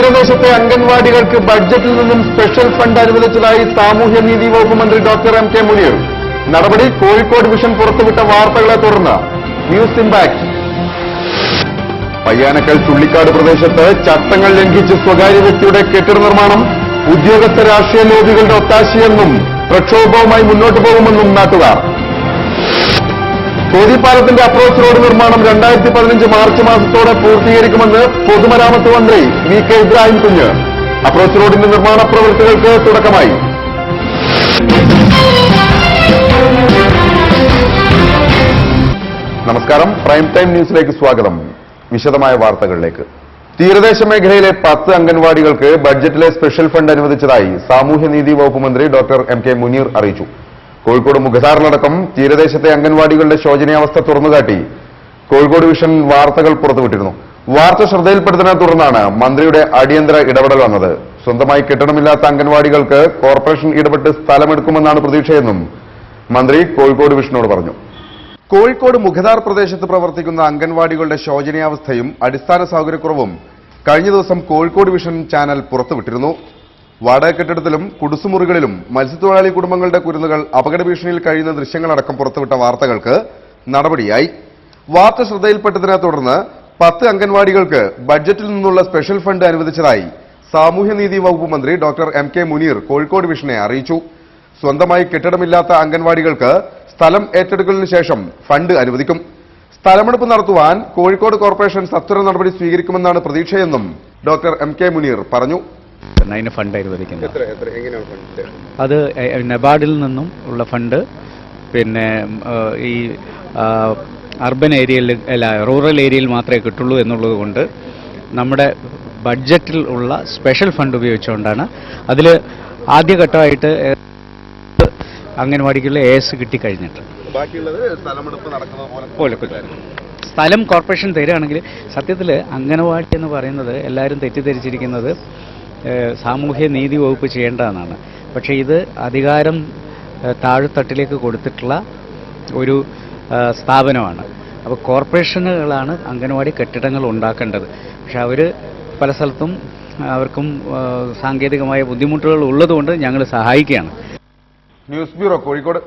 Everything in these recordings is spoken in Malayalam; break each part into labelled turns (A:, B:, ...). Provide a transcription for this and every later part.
A: തീരദേശത്തെ അംഗൻവാടികൾക്ക് ബഡ്ജറ്റിൽ നിന്നും സ്പെഷ്യൽ ഫണ്ട് അനുവദിച്ചതായി സാമൂഹ്യനീതി വകുപ്പ് മന്ത്രി ഡോക്ടർ എം കെ മുനീർ. നടപടി കോഴിക്കോട് വിഷൻ പുറത്തുവിട്ട വാർത്തകളെ തുടർന്ന് ന്യൂസ് ഇംപാക്ട്. പയ്യാനക്കൽ ചുള്ളിക്കാട് പ്രദേശത്ത് ചട്ടങ്ങൾ ലംഘിച്ച് സ്വകാര്യ വ്യക്തിയുടെ കെട്ടിട നിർമ്മാണം ഉദ്യോഗസ്ഥ രാഷ്ട്രീയ ലോബികളുടെ ഒത്താശയെന്നും പ്രക്ഷോഭവുമായി മുന്നോട്ടു പോകുമെന്നും നാട്ടുകാർ. കോതിപ്പാലത്തിന്റെ അപ്രോച്ച് റോഡ് നിർമ്മാണം 2015 മാർച്ച് മാസത്തോടെ പൂർത്തീകരിക്കുമെന്ന് പൊതുമരാമത്ത് മന്ത്രി വി കെ ഇബ്രാഹിം കുഞ്ഞ്. അപ്രോച്ച് റോഡിന്റെ നിർമ്മാണ പ്രവൃത്തികൾക്ക് തുടക്കമായി. നമസ്കാരം, പ്രൈം ടൈം ന്യൂസിലേക്ക് സ്വാഗതം. വിശദമായ വാർത്തകളിലേക്ക്. തീരദേശ മേഖലയിലെ 10 അംഗൻവാടികൾക്ക് ബഡ്ജറ്റിലെ സ്പെഷ്യൽ ഫണ്ട് അനുവദിച്ചതായി സാമൂഹ്യനീതി വകുപ്പ് മന്ത്രി ഡോക്ടർ എം കെ മുനീർ അറിയിച്ചു. കോഴിക്കോട് മുഖദാറിലടക്കം തീരദേശത്തെ അംഗൻവാടികളുടെ ശോചനീയാവസ്ഥ തുറന്നുകാട്ടി കോഴിക്കോട് വിഷൻ വാർത്തകൾ പുറത്തുവിട്ടിരുന്നു. വാർത്ത ശ്രദ്ധയിൽപ്പെടുന്നതിനെ തുടർന്നാണ് മന്ത്രിയുടെ അടിയന്തര ഇടപെടൽ വന്നത്. സ്വന്തമായി കെട്ടിടമില്ലാത്ത അംഗൻവാടികൾക്ക് കോർപ്പറേഷൻ ഇടപെട്ട് സ്ഥലമെടുക്കുമെന്നാണ് പ്രതീക്ഷയെന്നും മന്ത്രി കോഴിക്കോട് വിഷനോട് പറഞ്ഞു. കോഴിക്കോട് മുഖദാർ പ്രദേശത്ത് പ്രവർത്തിക്കുന്ന അംഗൻവാടികളുടെ ശോചനീയാവസ്ഥയും അടിസ്ഥാന സൗകര്യക്കുറവും കഴിഞ്ഞ ദിവസം കോഴിക്കോട് വിഷൻ ചാനൽ പുറത്തുവിട്ടിരുന്നു. വാടക കെട്ടിടത്തിലും കുടുസുമുറികളിലും മത്സ്യത്തൊഴിലാളി കുടുംബങ്ങളുടെ കുരുന്നുകൾ അപകട ഭീഷണിയിൽ കഴിയുന്ന ദൃശ്യങ്ങളടക്കം പുറത്തുവിട്ട വാർത്തകൾക്ക് നടപടിയായി. വാർത്ത ശ്രദ്ധയിൽപ്പെട്ടതിനെ തുടർന്ന് 10 അംഗൻവാടികൾക്ക് ബഡ്ജറ്റിൽ നിന്നുള്ള സ്പെഷ്യൽ ഫണ്ട് അനുവദിച്ചതായി സാമൂഹ്യനീതി വകുപ്പ് മന്ത്രി doctor M K Muneer Kozhikode വിഷനെ അറിയിച്ചു. സ്വന്തമായി കെട്ടിടമില്ലാത്ത അംഗൻവാടികൾക്ക് സ്ഥലം ഏറ്റെടുക്കലിന് ശേഷം ഫണ്ട് അനുവദിക്കും. സ്ഥലമെടുപ്പ് നടത്തുവാൻ കോഴിക്കോട് കോർപ്പറേഷൻ സത്വര നടപടി സ്വീകരിക്കുമെന്നാണ് പ്രതീക്ഷയെന്നും ഡോക്ടർ എം കെ മുനീർ പറഞ്ഞു.
B: അതിന് ഫണ്ട് അനുവദിക്കുന്നത് അത് നബാർഡിൽ നിന്നും ഉള്ള ഫണ്ട്, പിന്നെ ഈ അർബൻ ഏരിയയിൽ അല്ല റൂറൽ ഏരിയയിൽ മാത്രമേ കിട്ടുള്ളൂ എന്നുള്ളത് കൊണ്ട് നമ്മുടെ ബഡ്ജറ്റിൽ ഉള്ള സ്പെഷ്യൽ ഫണ്ട് ഉപയോഗിച്ചുകൊണ്ടാണ്. അതിൽ ആദ്യഘട്ടമായിട്ട് അംഗൻവാടിക്കുള്ള AS കിട്ടിക്കഴിഞ്ഞിട്ട് സ്ഥലം കോർപ്പറേഷൻ തരികയാണെങ്കിൽ, സത്യത്തിൽ അംഗൻവാടി എന്ന് പറയുന്നത് എല്ലാവരും തെറ്റിദ്ധരിച്ചിരിക്കുന്നത് സാമൂഹ്യ നീതി വകുപ്പ് ചെയ്യേണ്ടതെന്നാണ്. പക്ഷേ ഇത് അധികാരം താഴെത്തട്ടിലേക്ക് കൊടുത്തിട്ടുള്ള ഒരു സ്ഥാപനമാണ്. അപ്പോൾ കോർപ്പറേഷനുകളാണ് അംഗൻവാടി കെട്ടിടങ്ങൾ ഉണ്ടാക്കേണ്ടത്. പക്ഷെ അവർ പല സ്ഥലത്തും അവർക്കും സാങ്കേതികമായ ബുദ്ധിമുട്ടുകൾ ഉള്ളതുകൊണ്ട് ഞങ്ങൾ സഹായിക്കുകയാണ്.
A: News bureau, Kozhikode.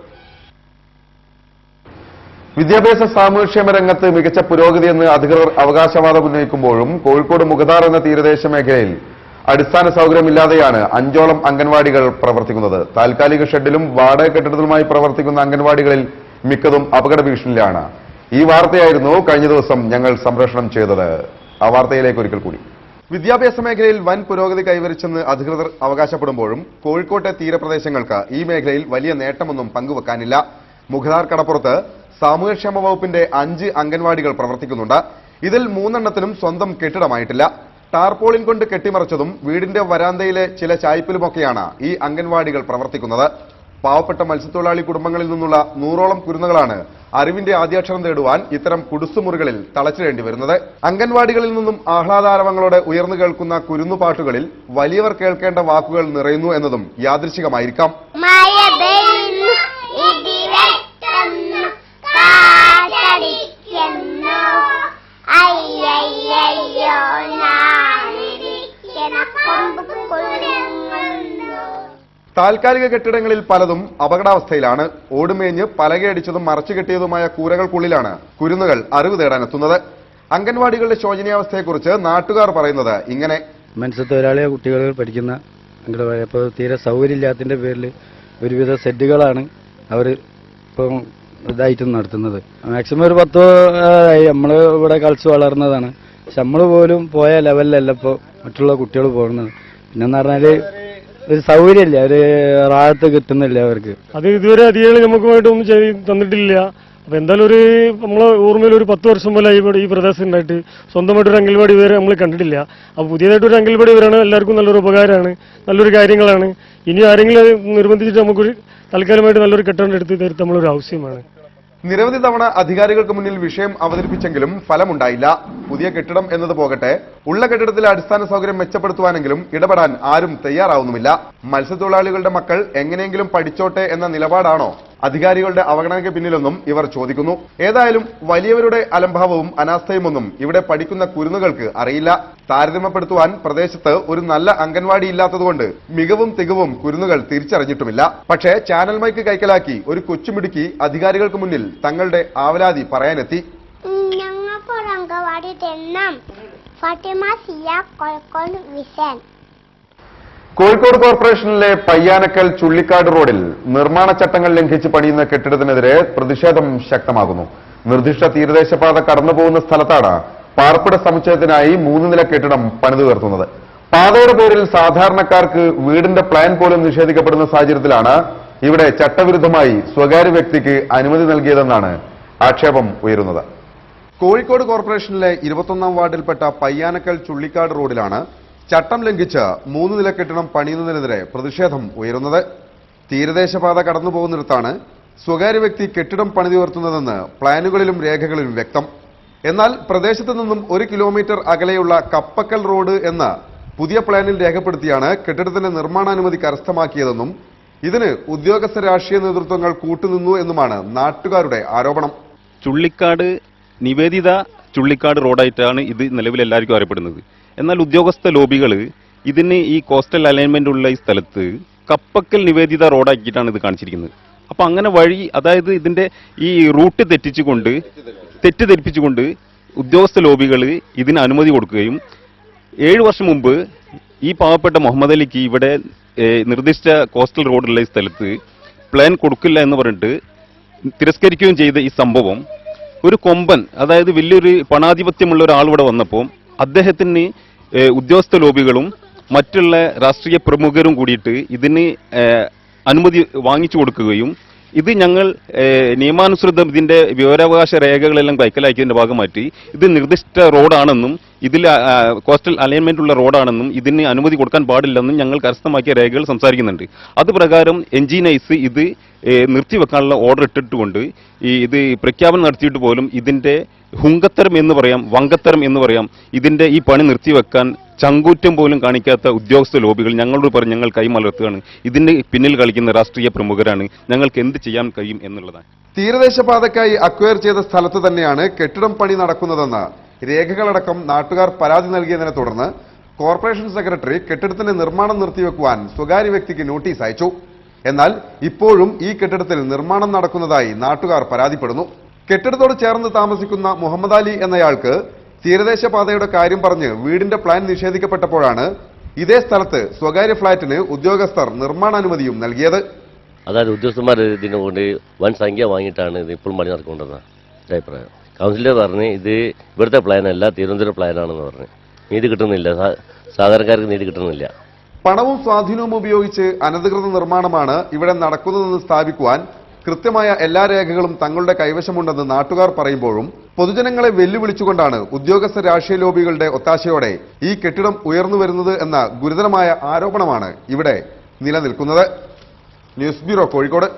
A: വിദ്യാഭ്യാസ സാമൂഹ്യക്ഷേമ രംഗത്ത് മികച്ച പുരോഗതിയെന്ന് അധികൃതർ അവകാശവാദം ഉന്നയിക്കുമ്പോഴും കോഴിക്കോട് മുഖദാർ എന്ന തീരദേശ മേഖലയിൽ അടിസ്ഥാന സൗകര്യമില്ലാതെയാണ് 5ഓളം അംഗൻവാടികൾ പ്രവർത്തിക്കുന്നത്. താൽക്കാലിക ഷെഡിലും വാടക കെട്ടിടത്തിലുമായി പ്രവർത്തിക്കുന്ന അംഗൻവാടികളിൽ മിക്കതും അപകട ഭീഷണിയിലാണ്. ഈ വാർത്തയായിരുന്നു കഴിഞ്ഞ ദിവസം ഞങ്ങൾ സംപ്രേഷണം ചെയ്തത്. ആ വാർത്തയിലേക്ക് ഒരിക്കൽ കൂടി. വിദ്യാഭ്യാസ മേഖലയിൽ വൻ പുരോഗതി കൈവരിച്ചെന്ന് അധികൃതർ അവകാശപ്പെടുമ്പോഴും കോഴിക്കോട്ടെ തീരപ്രദേശങ്ങൾക്ക് ഈ മേഖലയിൽ വലിയ നേട്ടമൊന്നും പങ്കുവെക്കാനില്ല. മുഖദാർ കടപ്പുറത്ത് സാമൂഹ്യക്ഷേമ വകുപ്പിന്റെ 5 അംഗൻവാടികൾ പ്രവർത്തിക്കുന്നുണ്ട്. ഇതിൽ 3 എണ്ണത്തിനും സ്വന്തം കെട്ടിടമായിട്ടില്ല. ടാർപോളിൻ കൊണ്ട് കെട്ടിമറച്ചതും വീടിന്റെ വരാന്തയിലെ ചില ചായ്പിലുമൊക്കെയാണ് ഈ അംഗൻവാടികൾ പ്രവർത്തിക്കുന്നത്. പാവപ്പെട്ട മത്സ്യത്തൊഴിലാളി കുടുംബങ്ങളിൽ നിന്നുള്ള 100ഓളം കുരുന്നുകളാണ് അറിവിന്റെ ആദ്യാക്ഷരം തേടുവാൻ ഇത്തരം കുടുസുമുറികളിൽ തളച്ചിടേണ്ടി വരുന്നത്. അംഗൻവാടികളിൽ നിന്നും ആഹ്ലാദാരവങ്ങളോടെ ഉയർന്നു കേൾക്കുന്ന കുരുന്നുപാട്ടുകളിൽ വലിയവർ കേൾക്കേണ്ട വാക്കുകൾ നിറയുന്നു എന്നതും യാദൃശ്ചികമായിരിക്കാം. താൽക്കാലിക കെട്ടിടങ്ങളിൽ പലതും അപകടാവസ്ഥയിലാണ്. ഓടുമേഞ്ഞ് പലകയടിച്ചതും മറച്ചുകെട്ടിയതുമായ കൂരകൾക്കുള്ളിലാണ് കുരുന്നുകൾ അറിവ് തേടാനെത്തുന്നത്. അംഗൻവാടികളുടെ ശോചനീയാവസ്ഥയെക്കുറിച്ച് നാട്ടുകാർ പറയുന്നത് ഇങ്ങനെ.
C: മത്സ്യത്തൊഴിലാളിയ കുട്ടികൾ പഠിക്കുന്ന അംഗൻവാടി ഇപ്പോൾ തീരെ സൗകര്യമില്ലാത്തതിന്റെ പേരിൽ ഒരുവിധ സെറ്റുകളാണ് അവർ ഇപ്പം ഇതായിട്ട് നടത്തുന്നത്. മാക്സിമം ഒരു 10 നമ്മൾ ഇവിടെ കളിച്ച് വളർന്നതാണ്. പക്ഷെ നമ്മൾ പോലും പോയ ലെവലിലല്ല ഇപ്പോൾ മറ്റുള്ള കുട്ടികൾ പോകുന്നത്. പിന്നെന്ന് പറഞ്ഞാൽ ഒരു സൗകര്യമില്ല, ഒരു റാഹത്ത് കിട്ടുന്നില്ല അവർക്ക്.
D: അത് ഇതുവരെ അധികം നമുക്കുമായിട്ടൊന്നും തന്നിട്ടില്ല. അപ്പൊ എന്തായാലും നമ്മളെ ഓർമ്മയിൽ ഒരു 10 വർഷം പോലെ ഈ പ്രദേശം ഉണ്ടായിട്ട് സ്വന്തമായിട്ടൊരു അംഗൻവാടി വരെ നമ്മൾ കണ്ടിട്ടില്ല. അപ്പൊ പുതിയതായിട്ടൊരു അംഗൻവാടി വരാണ് എല്ലാവർക്കും നല്ലൊരു ഉപകാരമാണ്, നല്ലൊരു കാര്യങ്ങളാണ്. ഇനി ആരെങ്കിലും നിർബന്ധിച്ചിട്ട് നമുക്കൊരു തൽക്കാലമായിട്ട് നല്ലൊരു കെട്ടിടം എടുത്ത് തരുത്ത നമ്മളൊരു ആവശ്യമാണ്.
A: നിരവധി തവണ അധികാരികൾക്ക് മുന്നിൽ വിഷയം അവതരിപ്പിച്ചെങ്കിലും ഫലമുണ്ടായില്ല. പുതിയ കെട്ടിടം എന്നത് പോകട്ടെ, ഉള്ള കെട്ടിടത്തിലെ അടിസ്ഥാന സൗകര്യം മെച്ചപ്പെടുത്തുവാനെങ്കിലും ഇടപെടാൻ ആരും തയ്യാറാവുന്നുമില്ല. മത്സ്യത്തൊഴിലാളികളുടെ മക്കൾ എങ്ങനെയെങ്കിലും പഠിച്ചോട്ടെ എന്ന നിലപാടാണോ അധികാരികളുടെ അവഗണനയ്ക്ക് പിന്നിലെന്നും ഇവർ ചോദിക്കുന്നു. ഏതായാലും വലിയവരുടെ അലംഭാവവും അനാസ്ഥയുമൊന്നും ഇവിടെ പഠിക്കുന്ന കുരുന്നുകൾക്ക് അറിയില്ല. താരതമ്യപ്പെടുത്തുവാൻ പ്രദേശത്ത് ഒരു നല്ല അംഗൻവാടി ഇല്ലാത്തതുകൊണ്ട് മികവും തികവും കുരുന്നുകൾ തിരിച്ചറിഞ്ഞിട്ടുമില്ല. പക്ഷേ ചാനൽ മൈക്ക് കൈക്കലാക്കി ഒരു കൊച്ചുമിടുക്കി അധികാരികൾക്ക് മുന്നിൽ തങ്ങളുടെ ആവലാതി പറയാനെത്തി.
E: ഞങ്ങൾക്കൊരു അംഗൻവാടി തരണം. ഫാത്തിമ സിയ കോഴിക്കോട് വിസൻ.
A: കോഴിക്കോട് കോർപ്പറേഷനിലെ പയ്യാനക്കൽ ചുള്ളിക്കാട് റോഡിൽ നിർമ്മാണ ചട്ടങ്ങൾ ലംഘിച്ച് പണിയുന്ന കെട്ടിടത്തിനെതിരെ പ്രതിഷേധം ശക്തമാകുന്നു. നിർദ്ദിഷ്ട തീരദേശപാത കടന്നുപോകുന്ന സ്ഥലത്താണ് പാർപ്പിട സമുച്ചയത്തിനായി 3 നില കെട്ടിടം പണിതുയർത്തുന്നത്. പാതയുടെ പേരിൽ സാധാരണക്കാർക്ക് വീടിന്റെ പ്ലാൻ പോലും നിഷേധിക്കപ്പെടുന്ന സാഹചര്യത്തിലാണ് ഇവിടെ ചട്ടവിരുദ്ധമായി സ്വകാര്യ വ്യക്തിക്ക് അനുമതി നൽകിയതെന്നാണ് ആക്ഷേപം ഉയരുന്നത്. കോഴിക്കോട് കോർപ്പറേഷനിലെ 21ാം വാർഡിൽപ്പെട്ട പയ്യാനക്കൽ ചുള്ളിക്കാട് റോഡിലാണ് ചട്ടം ലംഘിച്ച് 3 നില കെട്ടിടം പണിയുന്നതിനെതിരെ പ്രതിഷേധം ഉയരുന്നത്. തീരദേശപാത കടന്നുപോകുന്നിടത്താണ് സ്വകാര്യ വ്യക്തി കെട്ടിടം പണിതുയർത്തുന്നതെന്ന് പ്ലാനുകളിലും രേഖകളിലും വ്യക്തം. എന്നാൽ പ്രദേശത്ത് നിന്നും 1 കിലോമീറ്റർ അകലെയുള്ള കപ്പക്കൽ റോഡ് എന്ന പുതിയ പ്ലാനിൽ രേഖപ്പെടുത്തിയാണ് കെട്ടിടത്തിന്റെ നിർമ്മാണാനുമതി കരസ്ഥമാക്കിയതെന്നും ഇതിന് ഉദ്യോഗസ്ഥ രാഷ്ട്രീയ നേതൃത്വങ്ങൾ കൂട്ടുനിന്നു എന്നുമാണ് നാട്ടുകാരുടെ ആരോപണം.
F: ചുള്ളിക്കാട് നിവേദിത ചുള്ളിക്കാട് റോഡായിട്ടാണ് ഇത് നിലവിൽ എല്ലാവർക്കും അറിയപ്പെടുന്നത്. എന്നാൽ ഉദ്യോഗസ്ഥ ലോബികൾ ഇതിന് ഈ കോസ്റ്റൽ അലൈൻമെന്റ് ഉള്ള ഈ സ്ഥലത്ത് കപ്പക്കൽ നിവേദിത റോഡാക്കിയിട്ടാണ് ഇത് കാണിച്ചിരിക്കുന്നത്. അപ്പൊ അങ്ങനെ വഴി, അതായത് ഇതിന്റെ ഈ റൂട്ട് തെറ്റിദ്ധരിപ്പിച്ചുകൊണ്ട് ഉദ്യോഗസ്ഥ ലോബികൾ ഇതിന് അനുമതി കൊടുക്കുകയും 7 വർഷം മുമ്പ് ഈ പാവപ്പെട്ട മുഹമ്മദ് അലിക്ക് ഇവിടെ നിർദ്ദിഷ്ട കോസ്റ്റൽ റോഡുള്ള ഈ സ്ഥലത്ത് പ്ലാൻ കൊടുക്കില്ല എന്ന് പറഞ്ഞിട്ട് തിരസ്കരിക്കുകയും ചെയ്ത ഈ സംഭവം ഒരു കൊമ്പൻ, അതായത് വലിയൊരു പണാധിപത്യമുള്ള ഒരാൾ ഇവിടെ വന്നപ്പോൾ അദ്ദേഹത്തിന് ഉദ്യോഗസ്ഥ ലോബികളും മറ്റുള്ള രാഷ്ട്രീയ പ്രമുഖരും കൂടിയിട്ട് ഇതിന് അനുമതി വാങ്ങിച്ചു കൊടുക്കുകയും ഇത് ഞങ്ങൾ നിയമാനുസൃതം ഇതിന്റെ വിവരാവകാശ രേഖകളെല്ലാം കൈക്കലാക്കിയതിന്റെ ഭാഗമായിട്ട് ഇത് നിർദ്ദിഷ്ട റോഡാണെന്നും ഇതിൽ കോസ്റ്റൽ അലൈൻമെന്റ് ഉള്ള റോഡാണെന്നും ഇതിന് അനുമതി കൊടുക്കാൻ പാടില്ലെന്നും ഞങ്ങൾ കരസ്ഥമാക്കിയ രേഖകൾ സംസാരിക്കുന്നുണ്ട്. അത് പ്രകാരം എൻജിനൈസ് ഇത് നിർത്തിവെക്കാനുള്ള ഓർഡർ ഇട്ടിട്ടുകൊണ്ട് ഇത് പ്രഖ്യാപനം നടത്തിയിട്ട് പോലും ഇതിന്റെ ഹുങ്കത്തരം എന്ന് പറയാം, വങ്കത്തരം എന്ന് പറയാം, ഇതിന്റെ ഈ പണി നിർത്തിവെക്കാൻ ചങ്കൂറ്റം പോലും കാണിക്കാത്ത ഉദ്യോഗസ്ഥ ലോബികൾ ഞങ്ങളോട് പറഞ്ഞ് ഞങ്ങൾ കൈമലർത്തുകയാണ്. ഇതിന്റെ പിന്നിൽ കളിക്കുന്ന രാഷ്ട്രീയ പ്രമുഖരാണ്. ഞങ്ങൾക്ക് എന്ത് ചെയ്യാൻ കഴിയും എന്നുള്ളതാണ്.
A: തീരദേശപാതയ്ക്കായി അക്വയർ ചെയ്ത സ്ഥലത്ത് തന്നെയാണ് കെട്ടിടം പണി നടക്കുന്നതെന്ന് രേഖകളടക്കം നാട്ടുകാർ പരാതി നൽകിയതിനെ തുടർന്ന് കോർപ്പറേഷൻ സെക്രട്ടറി കെട്ടിടത്തിന്റെ നിർമ്മാണം നിർത്തിവെക്കുവാൻ സ്വകാര്യ വ്യക്തിക്ക് നോട്ടീസ് അയച്ചു. എന്നാൽ ഇപ്പോഴും ഈ കെട്ടിടത്തിൽ നിർമ്മാണം നടക്കുന്നതായി നാട്ടുകാർ പരാതിപ്പെടുന്നു. കെട്ടിടത്തോട് ചേർന്ന് താമസിക്കുന്ന മുഹമ്മദ് അലി എന്നയാൾക്ക് തീരദേശപാതയുടെ കാര്യം പറഞ്ഞ് വീടിന്റെ പ്ലാൻ നിഷേധിക്കപ്പെട്ടപ്പോഴാണ് ഇതേ സ്ഥലത്ത് സ്വകാര്യ ഫ്ളാറ്റിന് ഉദ്യോഗസ്ഥർ നിർമ്മാണാനുമതിയും നൽകിയത്.
G: അതായത് ഉദ്യോഗസ്ഥന്മാർ ഇതിനെ കൊണ്ട് വൻ സംഖ്യ വാങ്ങിയിട്ടാണ് ഇത് ഇപ്പോൾ പണി നടക്കൊണ്ടത് അഭിപ്രായം. കൗൺസിലർ പറഞ്ഞ് ഇത് ഇവിടുത്തെ പ്ലാനല്ല, തിരുവനന്തപുരം പ്ലാനാണെന്ന് പറഞ്ഞ് നീതി കിട്ടുന്നില്ല, സാധാരണക്കാർക്ക് നീതി കിട്ടുന്നില്ല.
A: പണവും സ്വാധീനവും ഉപയോഗിച്ച് അനധികൃത നിർമ്മാണമാണ് ഇവിടെ നടക്കുന്നതെന്ന് സ്ഥാപിക്കുവാൻ കൃത്യമായ എല്ലാ രേഖകളും തങ്ങളുടെ കൈവശമുണ്ടെന്ന് നാട്ടുകാർ പറയുമ്പോഴും പൊതുജനങ്ങളെ വെല്ലുവിളിച്ചുകൊണ്ടാണ് ഉദ്യോഗസ്ഥ രാഷ്ട്രീയ ലോബികളുടെ ഒത്താശയോടെ ഈ കെട്ടിടം ഉയർന്നു വരുന്നത് എന്ന ഗുരുതരമായ ആരോപണമാണ് ഇവിടെ നിലനിൽക്കുന്നത്. News bureau, Kozhikode.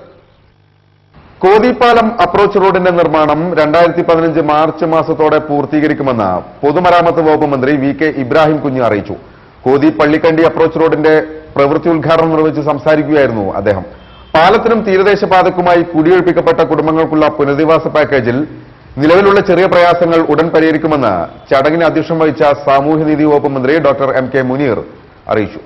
A: Kothippalam approach റോഡിന്റെ നിർമ്മാണം 2015 മാർച്ച് മാസത്തോടെ പൂർത്തീകരിക്കുമെന്ന് പൊതുമരാമത്ത് വകുപ്പ് മന്ത്രി VK ഇബ്രാഹിം കുഞ്ഞ് അറിയിച്ചു. കോതി പള്ളിക്കണ്ടി അപ്രോച്ച് റോഡിന്റെ പ്രവൃത്തി ഉദ്ഘാടനം നിർവഹിച്ച് സംസാരിക്കുകയായിരുന്നു അദ്ദേഹം. പാലത്തിനും തീരദേശപാതയ്ക്കുമായി കുടിയൊഴിപ്പിക്കപ്പെട്ട കുടുംബങ്ങൾക്കുള്ള പുനരധിവാസ പാക്കേജിൽ നിലവിലുള്ള ചെറിയ പ്രയാസങ്ങൾ ഉടൻ പരിഹരിക്കുമെന്ന് ചടങ്ങിന് അധ്യക്ഷം വഹിച്ച സാമൂഹ്യനീതി വകുപ്പ് മന്ത്രി ഡോക്ടർ MK മുനീർ അറിയിച്ചു.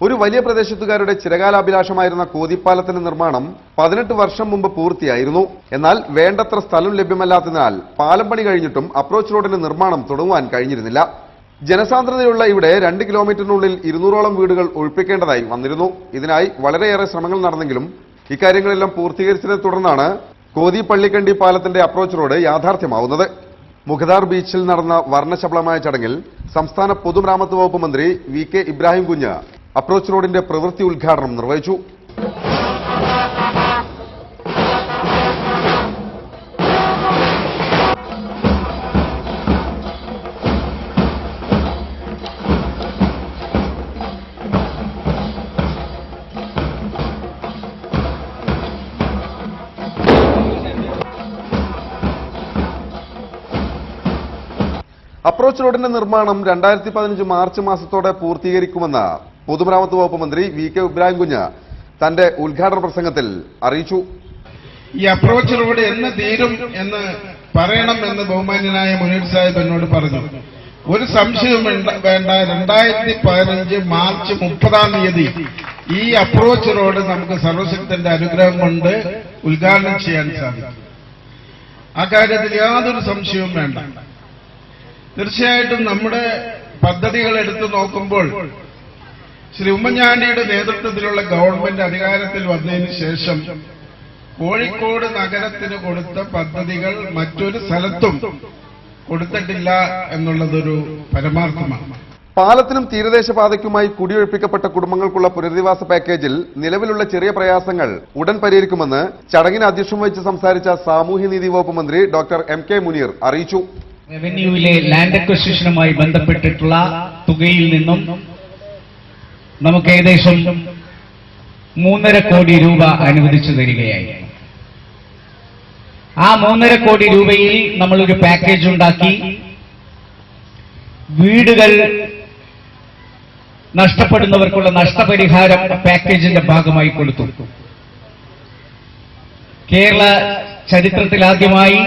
A: ഒരു വലിയ പ്രദേശത്തുകാരുടെ ചിരകാലാഭിലാഷമായിരുന്ന കോതിപ്പാലത്തിന്റെ നിർമ്മാണം 18 വർഷം മുമ്പ് പൂർത്തിയായിരുന്നു. എന്നാൽ വേണ്ടത്ര സ്ഥലം ലഭ്യമല്ലാത്തതിനാൽ പാലം പണി കഴിഞ്ഞിട്ടും അപ്രോച്ച് റോഡിന്റെ നിർമ്മാണം തുടങ്ങുവാൻ കഴിഞ്ഞിരുന്നില്ല. ജനസാന്ദ്രതയുള്ള ഇവിടെ 2 കിലോമീറ്ററിനുള്ളിൽ 200ഓളം വീടുകൾ ഒഴിപ്പിക്കേണ്ടതായി വന്നിരുന്നു. ഇതിനായി വളരെയേറെ ശ്രമങ്ങൾ നടന്നെങ്കിലും ഇക്കാര്യങ്ങളെല്ലാം പൂർത്തീകരിച്ചതിനെ തുടർന്നാണ് കോതി പള്ളിക്കണ്ടി പാലത്തിന്റെ അപ്രോച്ച് റോഡ് യാഥാർത്ഥ്യമാവുന്നത്. മുഖദാർ ബീച്ചിൽ നടന്ന വർണ്ണശബളമായ ചടങ്ങിൽ സംസ്ഥാന പൊതുമരാമത്ത് വകുപ്പ് മന്ത്രി VK ഇബ്രാഹിം കുഞ്ഞ് അപ്രോച്ച് റോഡിന്റെ പ്രവൃത്തി ഉദ്ഘാടനം നിർവഹിച്ചു. അപ്രോച്ച് റോഡിന്റെ നിർമ്മാണം 2015 മാർച്ച് മാസത്തോടെ പൂർത്തീകരിക്കുമെന്ന് പൊതുമരാമത്ത് വകുപ്പ് മന്ത്രി VK ഇബ്രാഹിം കുഞ്ഞ് തന്റെ ഉദ്ഘാടന പ്രസംഗത്തിൽ അറിയിച്ചു.
H: ഈ അപ്രോച്ച് റോഡ് എന്ന് തീരും എന്ന് പറയണമെന്ന് ബഹുമാന്യനായ മുനീർ സാഹിബ് എന്നോട് പറഞ്ഞു. ഒരു സംശയവും വേണ്ട, 2015 മാർച്ച് 30 ഈ അപ്രോച്ച് റോഡ് നമുക്ക് സർവശക്തന്റെ അനുഗ്രഹം കൊണ്ട് ഉദ്ഘാടനം ചെയ്യാൻ സാധിക്കും. ആ കാര്യത്തിൽ യാതൊരു സംശയവും വേണ്ട. തീർച്ചയായിട്ടും നമ്മുടെ പദ്ധതികൾ എടുത്തു നോക്കുമ്പോൾ ശ്രീ ഉമ്മൻചാണ്ടിയുടെ നേതൃത്വത്തിലുള്ള ഗവൺമെന്റ് അധികാരത്തിൽ വന്നതിന് ശേഷം കോഴിക്കോട് നഗരത്തിന് കൊടുത്ത പദ്ധതികൾ മറ്റൊരു സ്ഥലത്തും കൊടുത്തിട്ടില്ല എന്നുള്ളതൊരു പരമാർത്ഥമാണ്.
A: പാലത്തിനും തീരദേശ പാതയ്ക്കുമായി കുടിയൊഴിപ്പിക്കപ്പെട്ട കുടുംബങ്ങൾക്കുള്ള പുനരധിവാസ പാക്കേജിൽ നിലവിലുള്ള ചെറിയ പ്രയാസങ്ങൾ ഉടൻ പരിഹരിക്കുമെന്ന് ചടങ്ങിന് അധ്യക്ഷം വഹിച്ച് സംസാരിച്ച സാമൂഹ്യനീതി വകുപ്പ് മന്ത്രി ഡോക്ടർ MK മുനീർ അറിയിച്ചു.
I: റവന്യൂവിലെ ലാൻഡ് അക്വസിഷനുമായി ബന്ധപ്പെട്ടിട്ടുള്ള തുകയിൽ നിന്നും നമുക്ക് ഏകദേശം 3.5 കോടി രൂപ അനുവദിച്ചു തരികയായി. ആ 3.5 കോടി രൂപയിൽ നമ്മളൊരു പാക്കേജ് ഉണ്ടാക്കി വീടുകൾ നഷ്ടപ്പെടുന്നവർക്കുള്ള നഷ്ടപരിഹാരം പാക്കേജിന്റെ ഭാഗമായി കൊടുത്തു. കേരള ചരിത്രത്തിലാദ്യമായി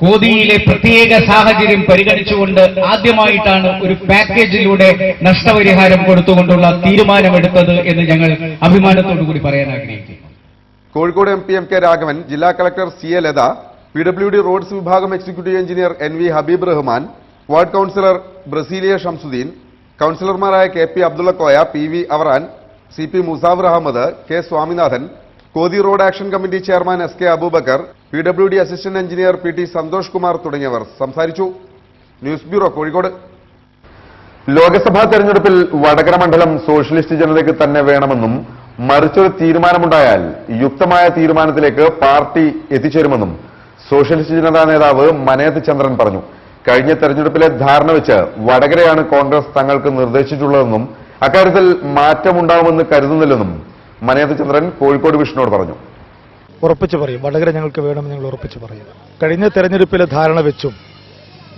I: കോതിയിലെ പ്രത്യേക സാഹചര്യം പരിഗണിച്ചുകൊണ്ട് ആദ്യമായിട്ടാണ് ഒരു പാക്കേജിലൂടെ നഷ്ടപരിഹാരം കൊടുത്തുകൊണ്ടുള്ള തീരുമാനമെടുത്തത് എന്ന് ഞങ്ങൾ അഭിമാനത്തോടുകൂടി പറയാൻ ആഗ്രഹിക്കുന്നു.
A: കോഴിക്കോട് MP MK രാഘവൻ, ജില്ലാ collector CA Latha, PWD roads വിഭാഗം executive engineer NV Habeeb Rahman, ward councillor Brasilia Shamsuddin, കൌൺസിലർമാരായ KP Abdulla Koya, PV Avaran, CP Muzaffar Ahammed, K Swaminathan, Kothi road action committee chairman SK Aboobacker, PWD assistant engineer PT Santhosh Kumar തുടങ്ങിയവർ സംസാരിച്ചു. News bureau, Kozhikode. ലോക്സഭാ തെരഞ്ഞെടുപ്പിൽ വടകര മണ്ഡലം സോഷ്യലിസ്റ്റ് ജനതയ്ക്ക് തന്നെ വേണമെന്നും മറിച്ചൊരു തീരുമാനമുണ്ടായാൽ യുക്തമായ തീരുമാനത്തിലേക്ക് പാർട്ടി എത്തിച്ചേരുമെന്നും സോഷ്യലിസ്റ്റ് ജനതാ നേതാവ് മനേത് ചന്ദ്രൻ പറഞ്ഞു. കഴിഞ്ഞ തെരഞ്ഞെടുപ്പിലെ ധാരണ വെച്ച് വടകരയാണ് കോൺഗ്രസ് തങ്ങൾക്ക് നിർദ്ദേശിച്ചിട്ടുള്ളതെന്നും അക്കാര്യത്തിൽ മാറ്റമുണ്ടാവുമെന്ന് കരുതുന്നില്ലെന്നും മനേത് ചന്ദ്രൻ കോഴിക്കോട് വിഷനോട് പറഞ്ഞു.
J: ഉറപ്പിച്ചു പറയും, വടകര ഞങ്ങൾക്ക് വേണമെന്ന് ഞങ്ങൾ ഉറപ്പിച്ചു പറയും. കഴിഞ്ഞ തെരഞ്ഞെടുപ്പിലെ ധാരണ വെച്ചും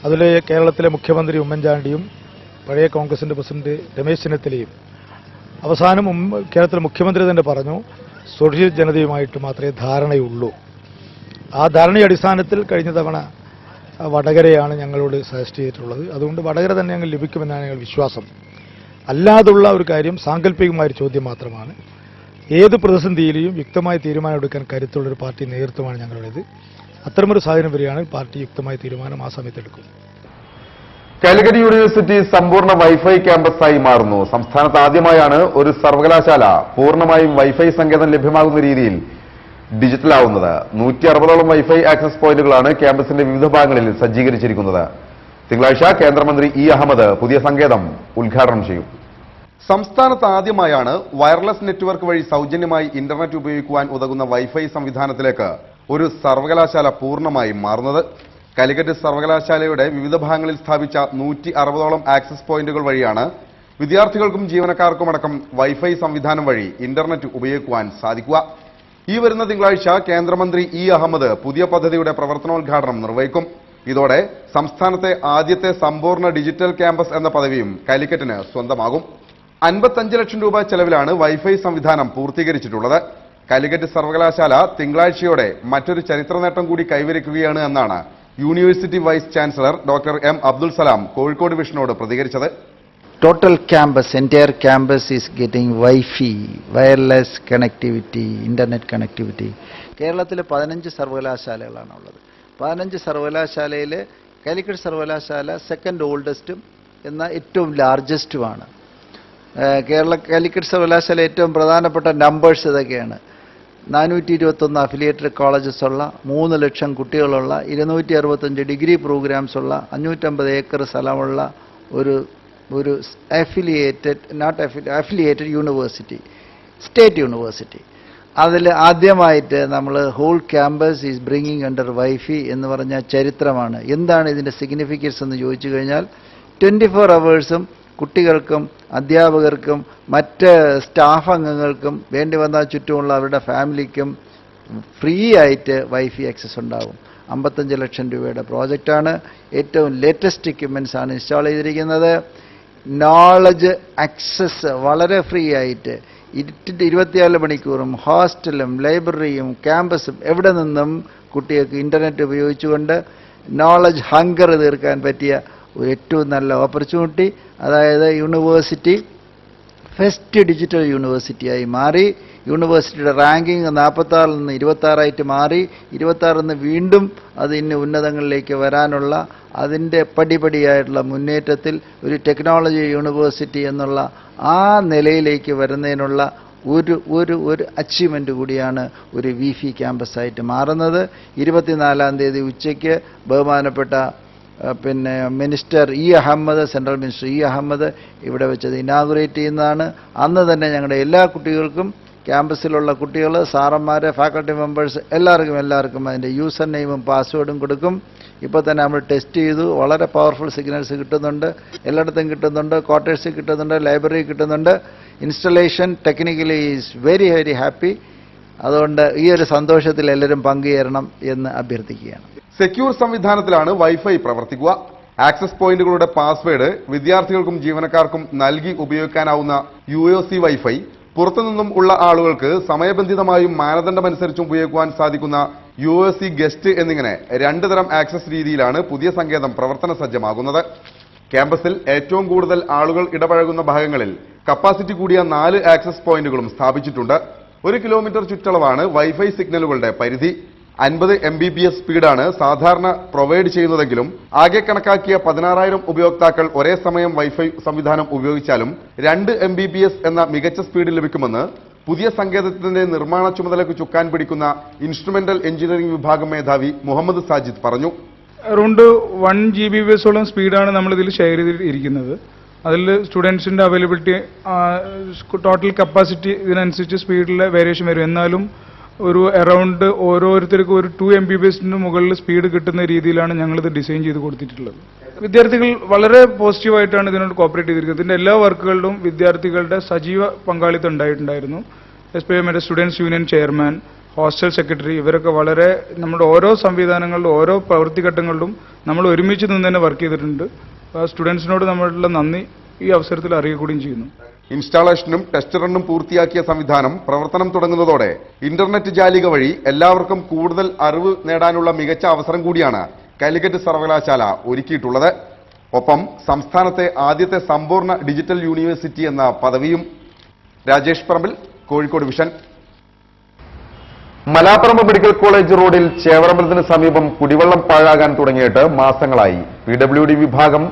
J: അതിൽ കേരളത്തിലെ മുഖ്യമന്ത്രി ഉമ്മൻചാണ്ടിയും പഴയ കോൺഗ്രസിന്റെ പ്രസിഡന്റ് രമേശ് ചെന്നിത്തലയും അവസാനം കേരളത്തിലെ മുഖ്യമന്ത്രി തന്നെ പറഞ്ഞു സോഷ്യലിസ്റ്റ് ജനതയുമായിട്ട് മാത്രമേ ധാരണയുള്ളൂ. ആ ധാരണയുടെ അടിസ്ഥാനത്തിൽ കഴിഞ്ഞ തവണ വടകരയാണ് ഞങ്ങളോട് സജസ്റ്റ് ചെയ്തിട്ടുള്ളത്. അതുകൊണ്ട് വടകര തന്നെ ഞങ്ങൾ ലഭിക്കുമെന്നാണ് ഞങ്ങൾ വിശ്വാസം. അല്ലാതുള്ള ഒരു കാര്യം സാങ്കല്പികമായ ഒരു ചോദ്യം മാത്രമാണ്. ഏത് പ്രതിസന്ധിയിലെയും യുക്തമായ തീരുമാനമെടുക്കാൻ കരുത്തുള്ളൊരു പാർട്ടി നേതൃത്വമാണ് ഞങ്ങളുടേത്. അത്തരമൊരു സാഹചര്യം വരികയാണെങ്കിൽ പാർട്ടി യുക്തമായ തീരുമാനം ആ സമയത്ത് എടുക്കും.
A: കാലിക്കറ്റ് യൂണിവേഴ്സിറ്റി സമ്പൂർണ്ണ വൈഫൈ ക്യാമ്പസായി മാറുന്നു. സംസ്ഥാനത്ത് ആദ്യമായാണ് ഒരു സർവകലാശാല പൂർണ്ണമായും വൈഫൈ സങ്കേതം ലഭ്യമാകുന്ന രീതിയിൽ ഡിജിറ്റലാവുന്നത്. 160ഓളം വൈഫൈ ആക്സസ് പോയിന്റുകളാണ് ക്യാമ്പസിന്റെ വിവിധ ഭാഗങ്ങളിൽ സജ്ജീകരിച്ചിരിക്കുന്നത്. തിങ്കളാഴ്ച കേന്ദ്രമന്ത്രി E അഹമ്മദ് പുതിയ സങ്കേതം ഉദ്ഘാടനം ചെയ്യും. സംസ്ഥാനത്ത് ആദ്യമായാണ് വയർലെസ് നെറ്റ്വർക്ക് വഴി സൗജന്യമായി ഇന്റർനെറ്റ് ഉപയോഗിക്കുവാൻ ഉതകുന്ന വൈഫൈ സംവിധാനത്തിലേക്ക് ഒരു സർവകലാശാല പൂർണ്ണമായും മാറുന്നത്. കാലിക്കറ്റ് സർവകലാശാലയുടെ വിവിധ ഭാഗങ്ങളിൽ സ്ഥാപിച്ച 160ഓളം ആക്സസ് പോയിന്റുകൾ വഴിയാണ് വിദ്യാർത്ഥികൾക്കും ജീവനക്കാർക്കുമടക്കം വൈഫൈ സംവിധാനം വഴി ഇന്റർനെറ്റ് ഉപയോഗിക്കുവാൻ സാധിക്കുക. ഈ വരുന്ന തിങ്കളാഴ്ച കേന്ദ്രമന്ത്രി E അഹമ്മദ് പുതിയ പദ്ധതിയുടെ പ്രവർത്തനോദ്ഘാടനം നിർവഹിക്കും. ഇതോടെ സംസ്ഥാനത്തെ ആദ്യത്തെ സമ്പൂർണ്ണ ഡിജിറ്റൽ ക്യാമ്പസ് എന്ന പദവിയും കാലിക്കറ്റിന് സ്വന്തമാകും. 55 ലക്ഷം രൂപ ചെലവിലാണ് വൈഫൈ സംവിധാനം പൂർത്തീകരിച്ചിട്ടുള്ളത്. കാലിക്കറ്റ് സർവകലാശാല തിങ്കളാഴ്ചയോടെ മറ്റൊരു ചരിത്ര നേട്ടം കൂടി കൈവരിക്കുകയാണ് എന്നാണ് university vice chancellor doctor M Abdul Salam Kozhikode വിഷനോട് പ്രതികരിച്ചത്.
K: Total campus, entire campus is getting Wi-Fi, wireless connectivity, internet connectivity. കേരളത്തിൽ 15 സർവകലാശാലകളാണ് ഉള്ളത്. 15 സർവകലാശാലയിൽ കാലിക്കറ്റ് സർവകലാശാല സെക്കൻഡ് ഓൾഡസ്റ്റും എന്നാൽ ഏറ്റവും ലാർജസ്റ്റുമാണ്. കാലിക്കറ്റ് സർവകലാശാല ഏറ്റവും പ്രധാനപ്പെട്ട നമ്പേഴ്സ് ഇതൊക്കെയാണ്. 421 അഫിലിയേറ്റഡ് കോളേജസ് ഉള്ള, 3 ലക്ഷം കുട്ടികളുള്ള, 265 ഡിഗ്രി പ്രോഗ്രാംസ് ഉള്ള, 550 ഏക്കർ സ്ഥലമുള്ള ഒരു അഫിലിയേറ്റഡ് യൂണിവേഴ്സിറ്റി, സ്റ്റേറ്റ് യൂണിവേഴ്സിറ്റി. അതിൽ ആദ്യമായിട്ട് നമ്മൾ whole campus is bringing under wifi എന്ന് പറഞ്ഞ ചരിത്രമാണ്. എന്താണ് ഇതിൻ്റെ സിഗ്നിഫിക്കൻസ് എന്ന് ചോദിച്ചു കഴിഞ്ഞാൽ 24 അവേഴ്സും കുട്ടികൾക്കും അധ്യാപകർക്കും മറ്റ് സ്റ്റാഫ് അംഗങ്ങൾക്കും വേണ്ടി വന്നാൽ ചുറ്റുമുള്ള അവരുടെ ഫാമിലിക്കും ഫ്രീ ആയിട്ട് വൈഫൈ ആക്സസ് ഉണ്ടാകും. 55 ലക്ഷം രൂപയുടെ പ്രോജക്റ്റാണ്. ഏറ്റവും ലേറ്റസ്റ്റ് എക്യുപ്മെൻറ്റ്സ് ആണ് ഇൻസ്റ്റാൾ ചെയ്തിരിക്കുന്നത്. നോളജ് ആക്സസ് വളരെ ഫ്രീ ആയിട്ട് 24 മണിക്കൂറും ഹോസ്റ്റലും ലൈബ്രറിയും ക്യാമ്പസും എവിടെ നിന്നും കുട്ടികൾക്ക് ഇൻ്റർനെറ്റ് ഉപയോഗിച്ചുകൊണ്ട് നോളജ് ഹങ്കർ തീർക്കാൻ പറ്റിയ ഒരു ഏറ്റവും നല്ല ഓപ്പർച്യൂണിറ്റി. അതായത് യൂണിവേഴ്സിറ്റി ഫസ്റ്റ് ഡിജിറ്റൽ യൂണിവേഴ്സിറ്റിയായി മാറി. യൂണിവേഴ്സിറ്റിയുടെ റാങ്കിങ് 46 നിന്ന് 26 മാറി. 26 നിന്ന് വീണ്ടും അത് ഇന്ന് ഉന്നതങ്ങളിലേക്ക് വരാനുള്ള അതിൻ്റെ പടിപടിയായിട്ടുള്ള മുന്നേറ്റത്തിൽ ഒരു ടെക്നോളജി യൂണിവേഴ്സിറ്റി എന്നുള്ള ആ നിലയിലേക്ക് വരുന്നതിനുള്ള ഒരു അച്ചീവ്മെൻ്റ് കൂടിയാണ് ഒരു വിഫി ക്യാമ്പസായിട്ട് മാറുന്നത്. 24-ാം തീയതി ഉച്ചയ്ക്ക് ബഹുമാനപ്പെട്ട minister Ahmed, central minister Ahmed ഇവിടെ വെച്ചത് ഇനാഗുറേറ്റ് ചെയ്യുന്നതാണ്. അന്ന് തന്നെ ഞങ്ങളുടെ എല്ലാ കുട്ടികൾക്കും, ക്യാമ്പസിലുള്ള കുട്ടികൾ, സാറന്മാർ, ഫാക്കൽറ്റി മെമ്പേഴ്സ് എല്ലാവർക്കും അതിൻ്റെ യൂസർ നെയിമും പാസ്വേഡും കൊടുക്കും. ഇപ്പോൾ തന്നെ നമ്മൾ ടെസ്റ്റ് ചെയ്തു. വളരെ പവർഫുൾ സിഗ്നൽസ് കിട്ടുന്നുണ്ട്, എല്ലായിടത്തും കിട്ടുന്നുണ്ട്, ക്വാർട്ടേഴ്സിൽ കിട്ടുന്നുണ്ട്, ലൈബ്രറി കിട്ടുന്നുണ്ട്. Installation technically is very very happy. അതുകൊണ്ട് ഈ ഒരു സന്തോഷത്തിൽ എല്ലാവരും പങ്കുചേരണം എന്ന് അഭ്യർത്ഥിക്കുകയാണ്.
A: സെക്യൂർ സംവിധാനത്തിലാണ് വൈഫൈ പ്രവർത്തിക്കുക. ആക്സസ് പോയിന്റുകളുടെ പാസ്വേഡ് വിദ്യാർത്ഥികൾക്കും ജീവനക്കാർക്കും നൽകി ഉപയോഗിക്കാനാവുന്ന UOC വൈഫൈ, പുറത്തുനിന്നും ഉള്ള ആളുകൾക്ക് സമയബന്ധിതമായും മാനദണ്ഡമനുസരിച്ചും ഉപയോഗിക്കുവാൻ സാധിക്കുന്ന UOC ഗസ്റ്റ് എന്നിങ്ങനെ 2 തരം ആക്സസ് രീതിയിലാണ് പുതിയ സങ്കേതം പ്രവർത്തന സജ്ജമാകുന്നത്. ക്യാമ്പസിൽ ഏറ്റവും കൂടുതൽ ആളുകൾ ഇടപഴകുന്ന ഭാഗങ്ങളിൽ കപ്പാസിറ്റി കൂടിയ 4 ആക്സസ് പോയിന്റുകളും സ്ഥാപിച്ചിട്ടുണ്ട്. 1 കിലോമീറ്റർ ചുറ്റളവാണ് വൈഫൈ സിഗ്നലുകളുടെ പരിധി. 50 Mbps സ്പീഡാണ് സാധാരണ പ്രൊവൈഡ് ചെയ്യുന്നതെങ്കിലും ആകെ കണക്കാക്കിയ 16,000 ഉപയോക്താക്കൾ ഒരേ സമയം വൈഫൈ സംവിധാനം ഉപയോഗിച്ചാലും 2 Mbps എന്ന മികച്ച സ്പീഡ് ലഭിക്കുമെന്ന് പുതിയ സങ്കേതത്തിന്റെ നിർമ്മാണ ചുമതലയ്ക്ക് ചുക്കാൻ പിടിക്കുന്ന ഇൻസ്ട്രുമെന്റൽ എഞ്ചിനീയറിംഗ് വിഭാഗം മേധാവി മുഹമ്മദ് സാജിദ് പറഞ്ഞു.
L: അറൗണ്ട് 1 Gbps സ്പീഡാണ് നമ്മൾ ഇതിൽ ഷെയർ ചെയ്തിരിക്കുന്നത്. അതിൽ സ്റ്റുഡൻസിന്റെ അവൈലബിലിറ്റി, ടോട്ടൽ കപ്പാസിറ്റി ഇതിനനുസരിച്ച് സ്പീഡിലെ വേരിയേഷൻ വരും. എന്നാലും ഒരു അറൗണ്ട് ഓരോരുത്തർക്കും ഒരു 2 Mbps മുകളിൽ സ്പീഡ് കിട്ടുന്ന രീതിയിലാണ് ഞങ്ങളിത് ഡിസൈൻ ചെയ്ത് കൊടുത്തിട്ടുള്ളത്. വിദ്യാർത്ഥികൾ വളരെ പോസിറ്റീവായിട്ടാണ് ഇതിനോട് കോപ്പറേറ്റ് ചെയ്തിരിക്കുന്നത്. ഇതിന്റെ എല്ലാ വർക്കുകളിലും വിദ്യാർത്ഥികളുടെ സജീവ പങ്കാളിത്തം ഉണ്ടായിട്ടുണ്ടായിരുന്നു. Especially students union chairman, hostel secretary, ഇവരൊക്കെ വളരെ നമ്മുടെ ഓരോ സംവിധാനങ്ങളിലും ഓരോ പ്രവൃത്തിഘട്ടങ്ങളിലും നമ്മൾ ഒരുമിച്ച് നിന്ന് തന്നെ വർക്ക് ചെയ്തിട്ടുണ്ട്. സ്റ്റുഡൻസിനോട് നമ്മളുടെ നന്ദി ഈ അവസരത്തിൽ അറിയിക്കുകയും ചെയ്യുന്നു.
A: ഇൻസ്റ്റാളേഷനും ടെസ്റ്റ് റണ്ണും പൂർത്തിയാക്കിയ സംവിധാനം പ്രവർത്തനം തുടങ്ങുന്നതോടെ ഇന്റർനെറ്റ് ജാലിക വഴി എല്ലാവർക്കും കൂടുതൽ അറിവ് നേടാനുള്ള മികച്ച അവസരം കൂടിയാണ് കാലിക്കറ്റ് സർവകലാശാല ഒരുക്കിയിട്ടുള്ളത്. ഒപ്പം സംസ്ഥാനത്തെ ആദ്യത്തെ സമ്പൂർണ്ണ ഡിജിറ്റൽ യൂണിവേഴ്സിറ്റി എന്ന പദവിയും. Rajesh Parambil, Kozhikode vision. Malaparamba medical college റോഡിൽ ചേവറമ്പലത്തിന് സമീപം കുടിവെള്ളം പാഴാകാൻ തുടങ്ങിയിട്ട് മാസങ്ങളായി. PWD വിഭാഗം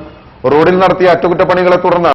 A: റോഡിൽ നടത്തിയ അറ്റകുറ്റപ്പണികളെ തുടർന്ന്